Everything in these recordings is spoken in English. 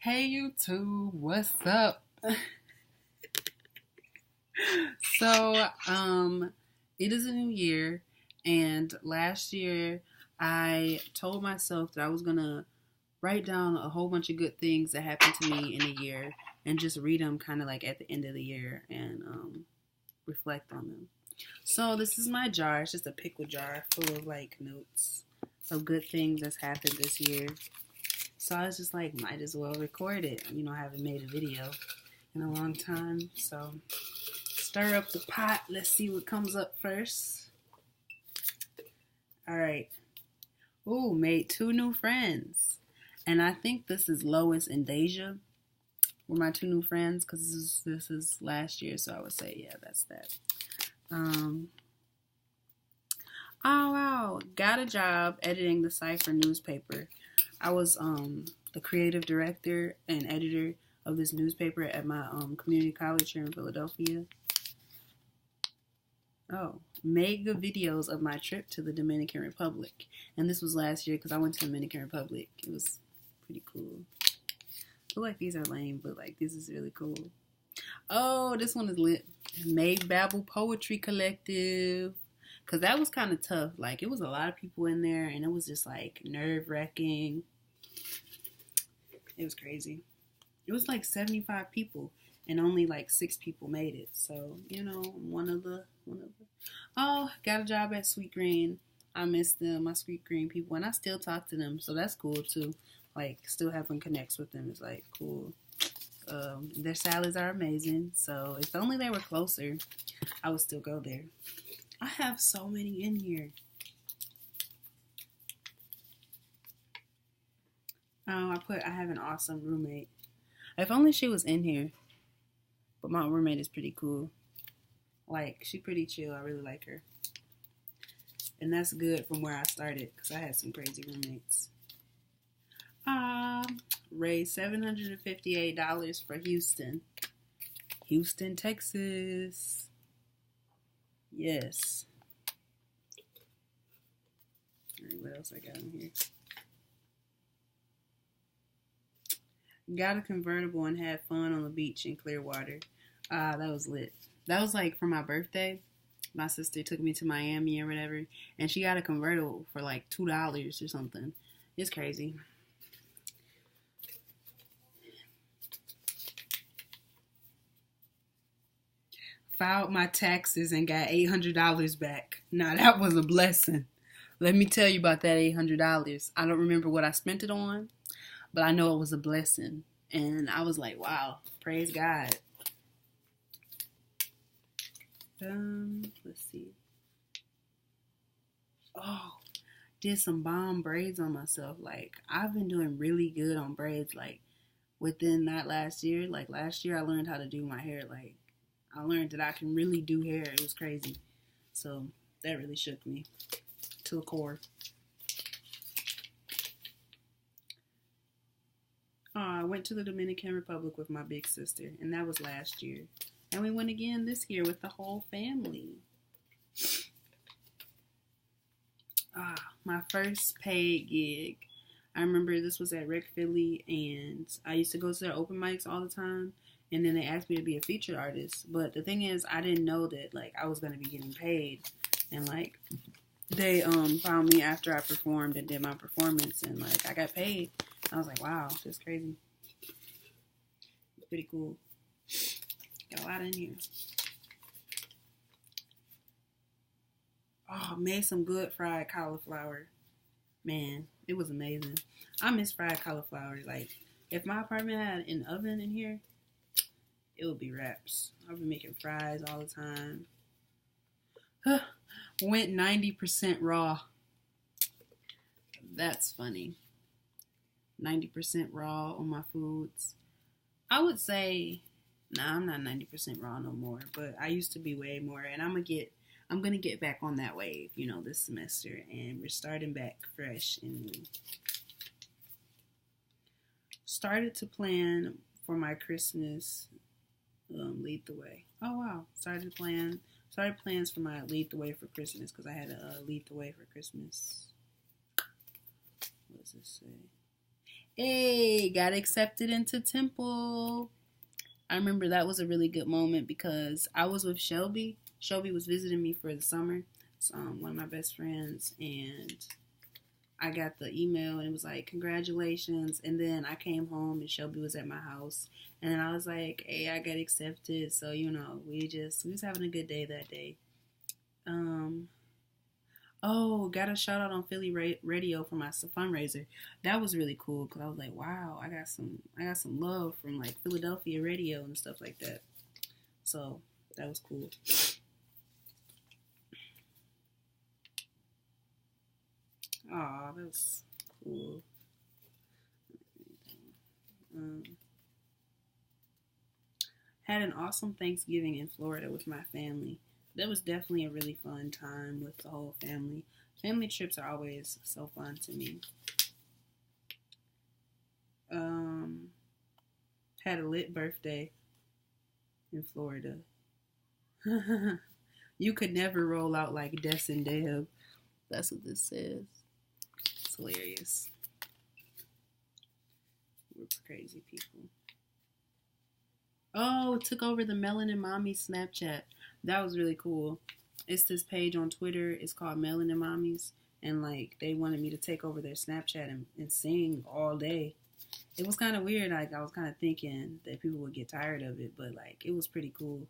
Hey YouTube, what's up? So, it is a new year, and last year I told myself that I was gonna write down a whole bunch of good things that happened to me in a year and just read them kind of like at the end of the year and reflect on them. So, this is my jar. It's just a pickle jar full of like notes of good things that's happened this year. So I was just like, might as well record it. I haven't made a video in a long time. So stir up the pot. Let's see what comes up first. All right. Ooh, made 2 new friends. And I think this is Lois and Deja were my 2 new friends because this is last year. So I would say, yeah, that's that. Oh, wow. Got a job editing the Cipher newspaper. I was the creative director and editor of this newspaper at my community college here in Philadelphia. Oh, made good videos of my trip to the Dominican Republic. And this was last year because I went to the Dominican Republic. It was pretty cool. I feel like these are lame, but like this is really cool. Oh, this one is lit. Made Babel Poetry Collective. Because that was kind of tough. Like, it was a lot of people in there, and it was just, like, nerve-wracking. It was crazy. It was, like, 75 people, and only, like, 6 people made it. So, one of the... Oh, got a job at Sweet Green. I miss them, my Sweet Green people, and I still talk to them, so that's cool, too. Like, still having connects with them is, like, cool. Their salads are amazing, so if only they were closer, I would still go there. I have so many in here. Oh, I have an awesome roommate. If only she was in here. But my roommate is pretty cool. Like, she's pretty chill. I really like her. And that's good from where I started because I had some crazy roommates. Raised $758 for Houston. Houston, Texas. Yes. Alright, what else I got in here? Got a convertible and had fun on the beach in Clearwater. That was lit. That was like for my birthday. My sister took me to Miami or whatever, and she got a convertible for like $2 or something. It's crazy. Filed my taxes and got $800 back. Now that was a blessing. Let me tell you about that $800. I don't remember what I spent it on, but I know it was a blessing. And I was like, wow, praise God. Let's see. Oh, did some bomb braids on myself. Like, I've been doing really good on braids, like, within that last year. Like, last year I learned how to do my hair, like, I learned that I can really do hair. It was crazy. So that really shook me to the core. I went to the Dominican Republic with my big sister, and that was last year. And we went again this year with the whole family. My first paid gig. I remember this was at Rec Philly, and I used to go to their open mics all the time. And then they asked me to be a featured artist. But the thing is, I didn't know that, like, I was going to be getting paid. And, like, they found me after I performed and did my performance. And, like, I got paid. I was like, wow, that's crazy. It's pretty cool. Got a lot in here. Oh, made some good fried cauliflower. Man, it was amazing. I miss fried cauliflower. Like, if my apartment had an oven in here, it would be wraps. I've been making fries all the time. Went 90% raw. That's funny. 90% raw on my foods. I would say, I'm not 90% raw no more, but I used to be way more, and I'm gonna get back on that wave, this semester, and we're starting back fresh and new. Started to plan for my Christmas Lead the Way. Oh wow! Started plans for my Lead the Way for Christmas because I had a Lead the Way for Christmas. What does this say? Hey, got accepted into Temple. I remember that was a really good moment because I was with Shelby. Shelby was visiting me for the summer. It's one of my best friends, and I got the email and it was like, congratulations. And then I came home and Shelby was at my house. And then I was like, hey, I got accepted. So, we was having a good day that day. Oh, got a shout out on Philly radio for my fundraiser. That was really cool because I was like, wow, I got some love from like Philadelphia radio and stuff like that. So that was cool. Aw, that was cool. Had an awesome Thanksgiving in Florida with my family. That was definitely a really fun time with the whole family. Family trips are always so fun to me. Had a lit birthday in Florida. You could never roll out like Des and Deb. That's what this says. It's hilarious. We're crazy people. Oh, took over the Melanin Mommies Snapchat. That was really cool. It's this page on Twitter. It's called Melanin Mommies. And like they wanted me to take over their Snapchat and sing all day. It was kind of weird. Like I was kind of thinking that people would get tired of it, but like it was pretty cool.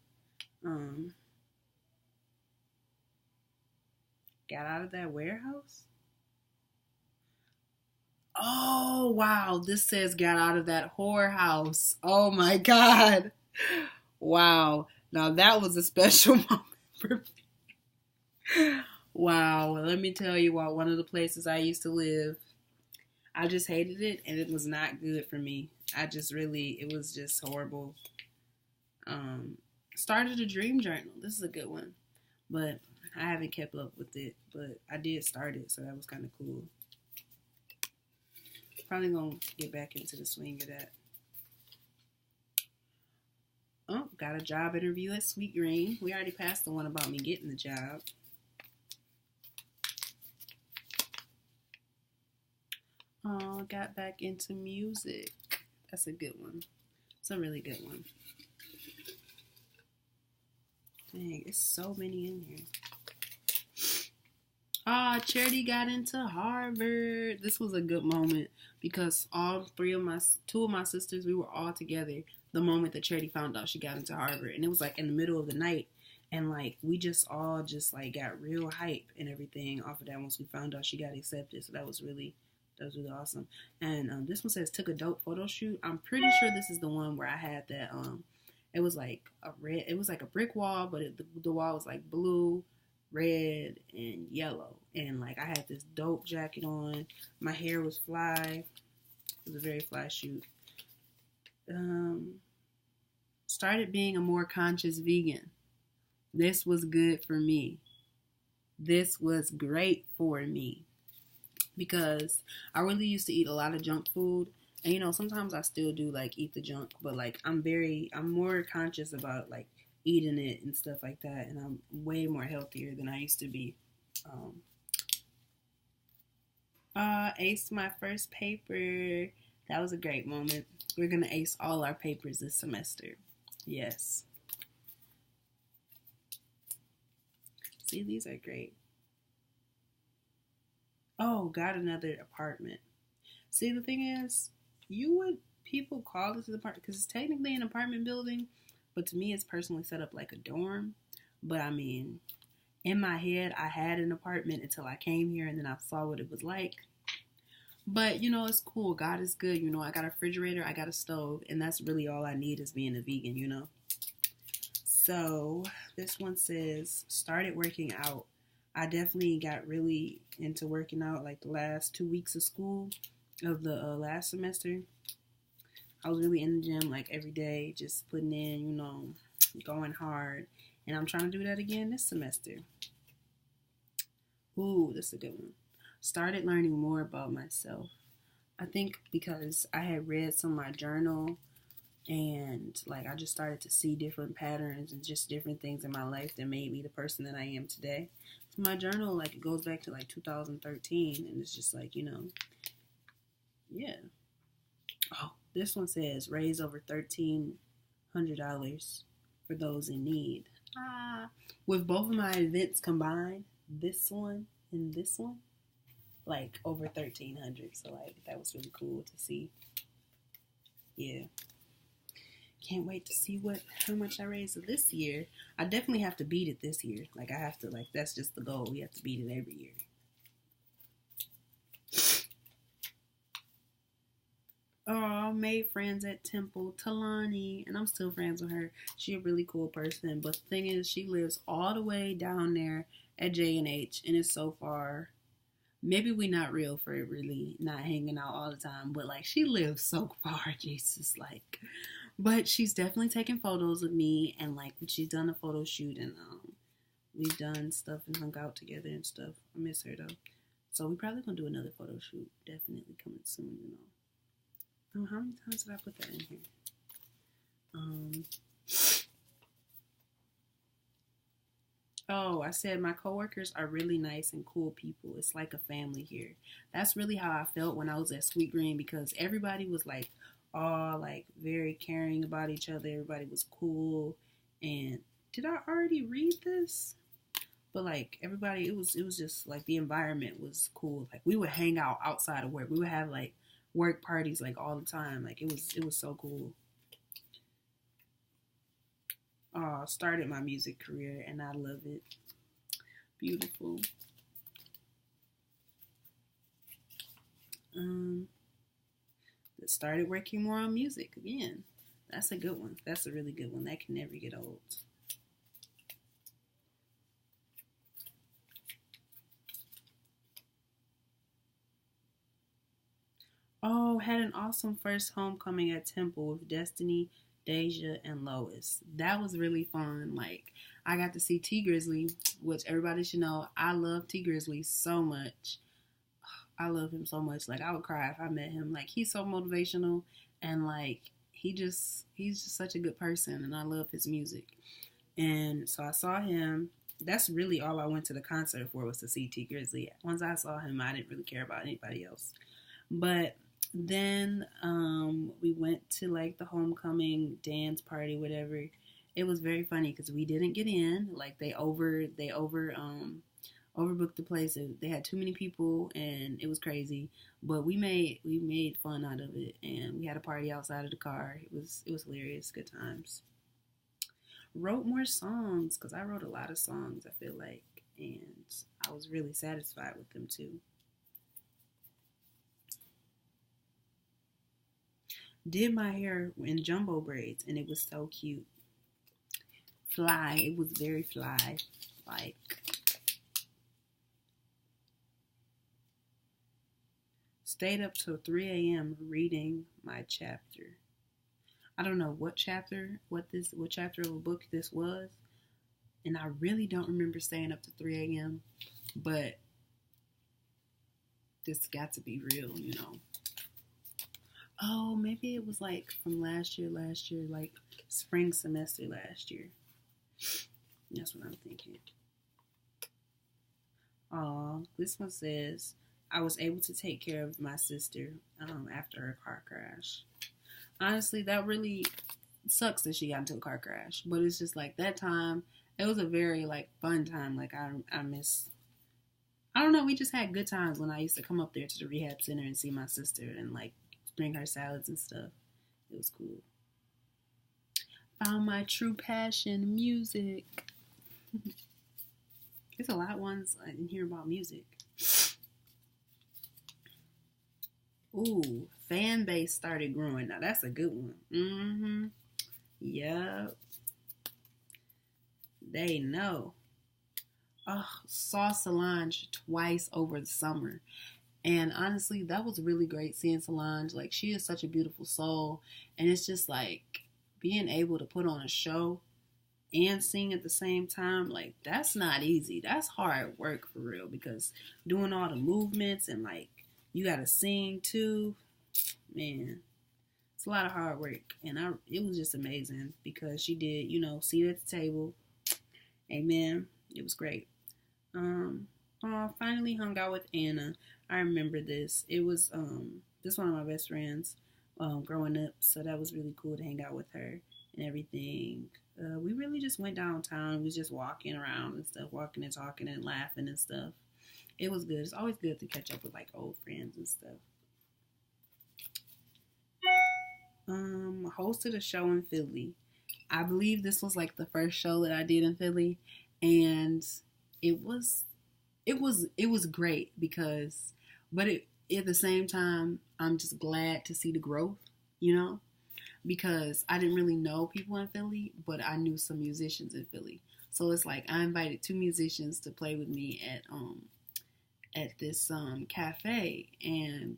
Got out of that warehouse? Oh, wow. This says got out of that whorehouse. Oh, my God. Wow. Now, that was a special moment for me. Wow. Let me tell you about one of the places I used to live. I just hated it, and it was not good for me. It was just horrible. Started a dream journal. This is a good one. But I haven't kept up with it. But I did start it, so that was kind of cool. Probably gonna get back into the swing of that. Oh, got a job interview at Sweet Green. We already passed the one about me getting the job. Oh, got back into music. That's a good one. It's a really good one. Dang, it's so many in here. Charity got into Harvard. This was a good moment because two of my sisters, we were all together the moment that Charity found out she got into Harvard. And it was like in the middle of the night. And like, we just all just like got real hype and everything off of that once we found out she got accepted. So that was really awesome. And this one says took a dope photo shoot. I'm pretty sure this is the one where I had that, it was like a brick wall, but the wall was like blue, red, and yellow. And like I had this dope jacket on. My hair was fly. It was a very fly shoot. Started being a more conscious vegan. This was good for me. This was great for me because I really used to eat a lot of junk food. And sometimes I still do like eat the junk, but like I'm more conscious about like eating it and stuff like that, and I'm way more healthier than I used to be. Aced my first paper. That was a great moment. We're gonna ace all our papers this semester. Yes. See, these are great. Oh, got another apartment. See, the thing is, people call this an apartment because it's technically an apartment building, but to me, it's personally set up like a dorm. But I mean, in my head, I had an apartment until I came here and then I saw what it was like. But, it's cool. God is good. I got a refrigerator, I got a stove, and that's really all I need is being a vegan. So, this one says, started working out. I definitely got really into working out like the last 2 weeks of school of the last semester. I was really in the gym like every day, just putting in, going hard. And I'm trying to do that again this semester. Ooh, this is a good one. Started learning more about myself. I think because I had read some of my journal and like I just started to see different patterns and just different things in my life that made me the person that I am today. So my journal, like, it goes back to like 2013, and it's just like, yeah. Oh, this one says raise over $1,300 for those in need. With both of my events combined, this one and this one, like over 1,300. So like that was really cool to see. Yeah. Can't wait to see how much I raise this year. I definitely have to beat it this year. Like I have to, like that's just the goal. We have to beat it every year. Oh, I made friends at Temple, Talani, and I'm still friends with her. She's a really cool person. But the thing is, she lives all the way down there at J&H, and it's so far. Maybe we not real for really not hanging out all the time, but like she lives so far, Jesus, like. But she's definitely taking photos of me, and like she's done a photo shoot, and we've done stuff and hung out together and stuff. I miss her though, so we probably gonna do another photo shoot. Definitely coming soon, you know. Oh, how many times did I put that in here? Oh, I said my coworkers are really nice and cool people. It's like a family here. That's really how I felt when I was at Sweet Green, because everybody was like all like very caring about each other. Everybody was cool. And did I already read this? But like everybody, it was just like the environment was cool. Like we would hang out outside of work. We would have like work parties like all the time. Like it was so cool. Started my music career and I love it. Beautiful. Started working more on music again. That's a good one. That's a really good one. That can never get old. Oh, had an awesome first homecoming at Temple with Destiny, Deja, and Lois. That was really fun. Like, I got to see T Grizzly, which everybody should know. I love T Grizzly so much. I love him so much. Like, I would cry if I met him. Like, he's so motivational, and like he's just such a good person, and I love his music. And so I saw him. That's really all I went to the concert for, was to see T Grizzly. Once I saw him, I didn't really care about anybody else. But then we went to like the homecoming dance party, whatever. It was very funny because we didn't get in. Like they overbooked the place. They had too many people and it was crazy. But we made fun out of it, and we had a party outside of the car. It was hilarious, good times. Wrote more songs because I wrote a lot of songs, I feel like, and I was really satisfied with them too. Did my hair in jumbo braids, and it was so cute. Fly. It was very fly. Like, stayed up till 3 a.m. reading my chapter. I don't know what chapter of a book this was, and I really don't remember staying up to 3 a.m., but this got to be real, you know. Oh, maybe it was like from last year, like spring semester last year. That's what I'm thinking. This one says, I was able to take care of my sister after her car crash. Honestly, that really sucks that she got into a car crash. But it's just like that time, it was a very like fun time. Like I miss, I don't know, we just had good times when I used to come up there to the rehab center and see my sister and like bring her salads and stuff. It was cool. Found my true passion, music. There's a lot of ones in here about music. Ooh, fan base started growing. Now that's a good one. Yep. They know. Oh, saw Solange twice over the summer. And honestly, that was really great seeing Solange. Like, she is such a beautiful soul. And it's just like being able to put on a show and sing at the same time. Like, that's not easy. That's hard work for real, because doing all the movements and like you got to sing too. Man, it's a lot of hard work. And it was just amazing because she did, seat at the table. Amen. It was great. Finally hung out with Anna. I remember this. It was this one of my best friends. growing up. So that was really cool to hang out with her and everything. We really just went downtown. We was just walking around and stuff, walking and talking and laughing and stuff. It was good. It's always good to catch up with like old friends and stuff. Hosted a show in Philly. I believe this was like the first show that I did in Philly, and it was it was great because, but it at the same time I'm just glad to see the growth, you know, because I didn't really know people in Philly, but I knew some musicians in Philly. So it's like I invited two musicians to play with me at this cafe, and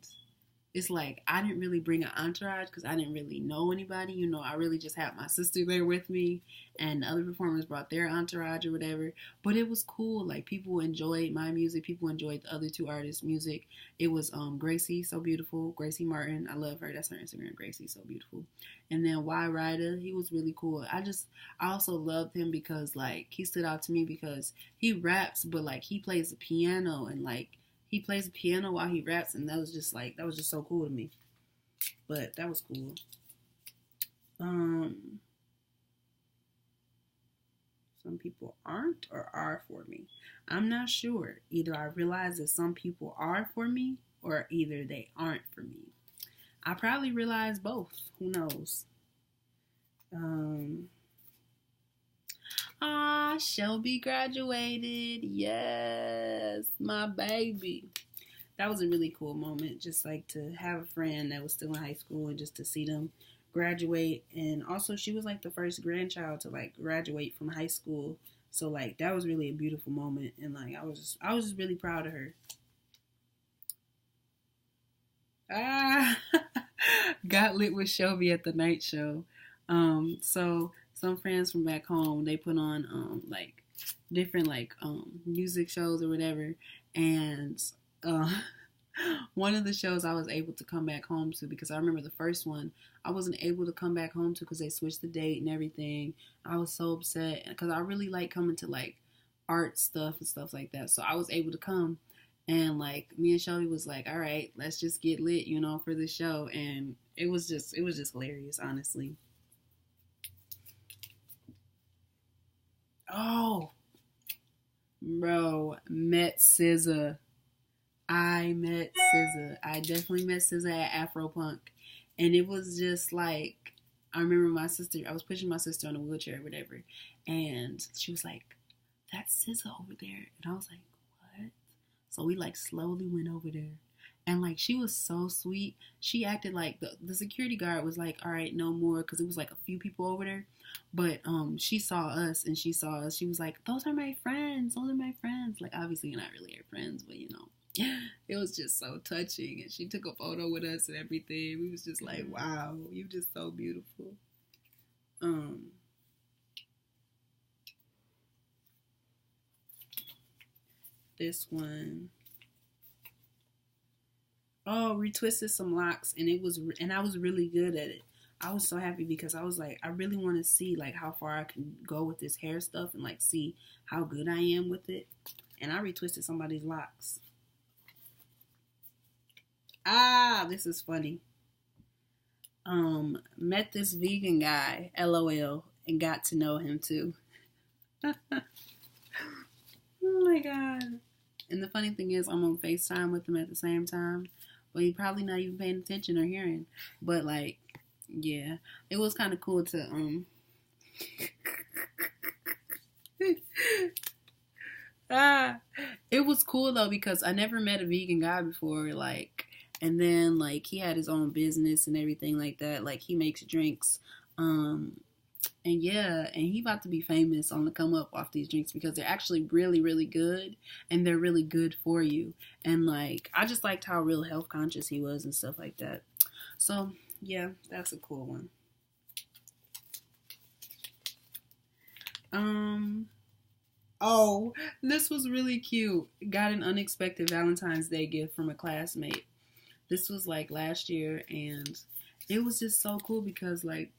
it's like I didn't really bring an entourage because I didn't really know anybody. You know, I really just had my sister there with me, and the other performers brought their entourage or whatever. But it was cool. Like people enjoyed my music. People enjoyed the other two artists' music. It was Gracie, so beautiful. Gracie Martin, I love her. That's her Instagram, Gracie, so beautiful. And then Y Ryder, he was really cool. I also loved him because like he stood out to me because he raps, but like he plays the piano and like he plays the piano while he raps, and that was just so cool to me. But that was cool. Some people aren't or are for me. I'm not sure. Either I realize that some people are for me or either they aren't for me. I probably realize both. Who knows? Shelby graduated. Yes, my baby. That was a really cool moment. Just like to have a friend that was still in high school and just to see them graduate. And also she was like the first grandchild to like graduate from high school. So like that was really a beautiful moment. And like I was just really proud of her. Got lit with Shelby at the night show. So some friends from back home, they put on like different like music shows or whatever, and one of the shows I was able to come back home to because I remember the first one I wasn't able to come back home to because they switched the date and everything. I was so upset because I really like coming to like art stuff and stuff like that, so I was able to come. And like me and Shelby was like, all right, let's just get lit, you know, for the show. And it was just hilarious, honestly. Oh, bro, met SZA. I met SZA. I definitely met SZA at Afropunk. And it was just like, I remember my sister, I was pushing my sister on a wheelchair or whatever. And she was like, that's SZA over there. And I was like, what? So we like slowly went over there. And like she was so sweet. She acted like the security guard was like, all right, no more, because it was like a few people over there. But she saw us and she saw us. She was like, those are my friends. Those are my friends. Like obviously you're not really her friends, but you know. It was just so touching, and she took a photo with us and everything. We was just like, wow, you're just so beautiful. This one. Oh, retwisted some locks, and I was really good at it. I was so happy because I was like, I really want to see like how far I can go with this hair stuff and like see how good I am with it. And I retwisted somebody's locks. This is funny. Met this vegan guy, LOL, and got to know him too. Oh my god. And the funny thing is, I'm on FaceTime with him at the same time. But he probably not even paying attention or hearing. But like, yeah. It was kind of cool to, it was cool though because I never met a vegan guy before, like, and then like he had his own business and everything like that. Like he makes drinks, and yeah, and he about to be famous on the come up off these drinks because they're actually really, really good and they're really good for you. And like I just liked how real health conscious he was and stuff like that. So yeah, that's a cool one. Oh, this was really cute. Got an unexpected Valentine's Day gift from a classmate. This was like last year, and it was just so cool because like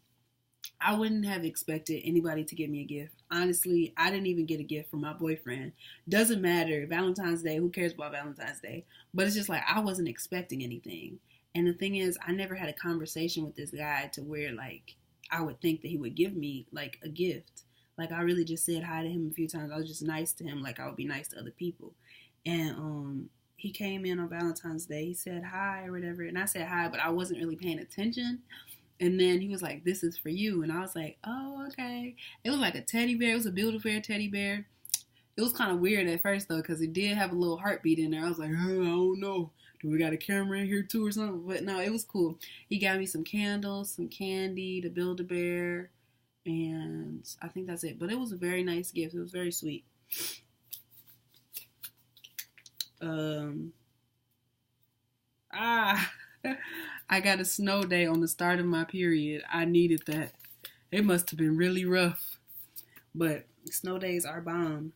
I wouldn't have expected anybody to give me a gift. Honestly, I didn't even get a gift from my boyfriend. Doesn't matter. Valentine's Day, who cares about Valentine's Day? But it's just like I wasn't expecting anything. And the thing is, I never had a conversation with this guy to where like I would think that he would give me like a gift. Like I really just said hi to him a few times. I was just nice to him, like I would be nice to other people. And he came in on Valentine's Day. He said hi or whatever, and I said hi, but I wasn't really paying attention. And then he was like, "This is for you," and I was like, "Oh, okay." It was like a teddy bear. It was a Build-A-Bear teddy bear. It was kind of weird at first though, because it did have a little heartbeat in there. I was like, I don't know. Do we got a camera in here too or something? But no, it was cool. He got me some candles, some candy, to Build-A-Bear, and I think that's it. But it was a very nice gift. It was very sweet. I got a snow day on the start of my period. I needed that. It must have been really rough. But snow days are bomb.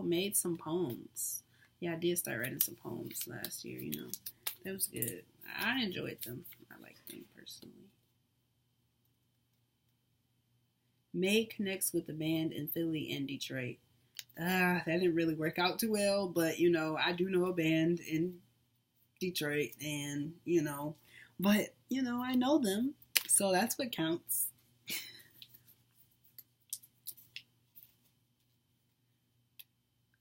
Made some poems. Yeah, I did start writing some poems last year, you know. That was good. I enjoyed them. I liked them personally. Made connects with the band in Philly and Detroit. That didn't really work out too well, but, you know, I do know a band in Detroit, and, you know, but, you know, I know them, so that's what counts.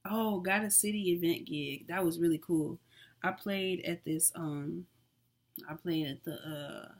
Oh, got a city event gig. That was really cool. I played at this, I played at the,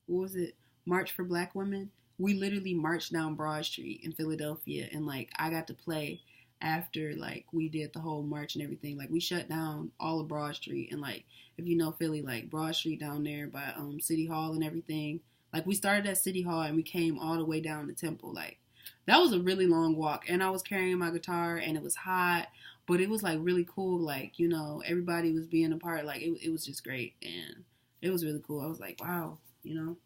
what was it? March for Black Women. We literally marched down Broad Street in Philadelphia, and, like, I got to play after, like, we did the whole march and everything. Like, we shut down all of Broad Street, and, like, if you know Philly, like, Broad Street down there by, City Hall and everything. Like, we started at City Hall, and we came all the way down to Temple, like, that was a really long walk, and I was carrying my guitar, and it was hot, but it was, like, really cool. Like, you know, everybody was being a part. Like, it was just great, and it was really cool. I was like, wow, you know.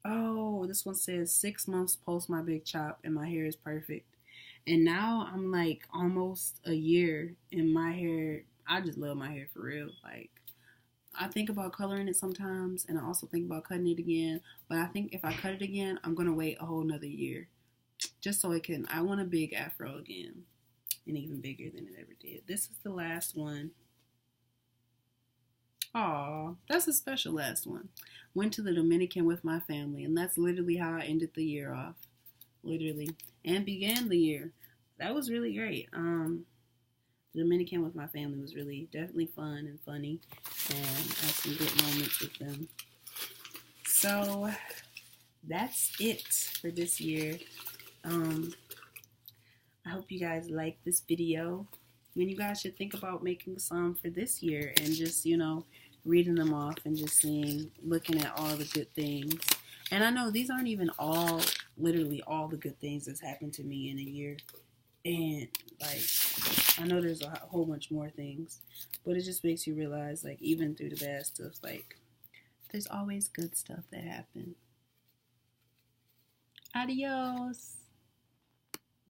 Oh, this one says 6 months post my big chop, and my hair is perfect. And now I'm, like, almost a year, and my hair, I just love my hair for real. Like, I think about coloring it sometimes, and I also think about cutting it again. But I think if I cut it again, I'm going to wait a whole nother year. Just so I want a big afro again. And even bigger than it ever did. This is the last one. Aw, that's a special last one. Went to the Dominican with my family, and that's literally how I ended the year off. Literally. And began the year. That was really great. Dominican with my family was really definitely fun and funny, and I had some good moments with them. So that's it for this year. I hope you guys like this video. And you guys should think about making some for this year and just, you know, reading them off and just looking at all the good things. And I know these aren't even literally all the good things that's happened to me in a year. And, like, I know there's a whole bunch more things, but it just makes you realize, like, even through the bad stuff, like, there's always good stuff that happened. Adios.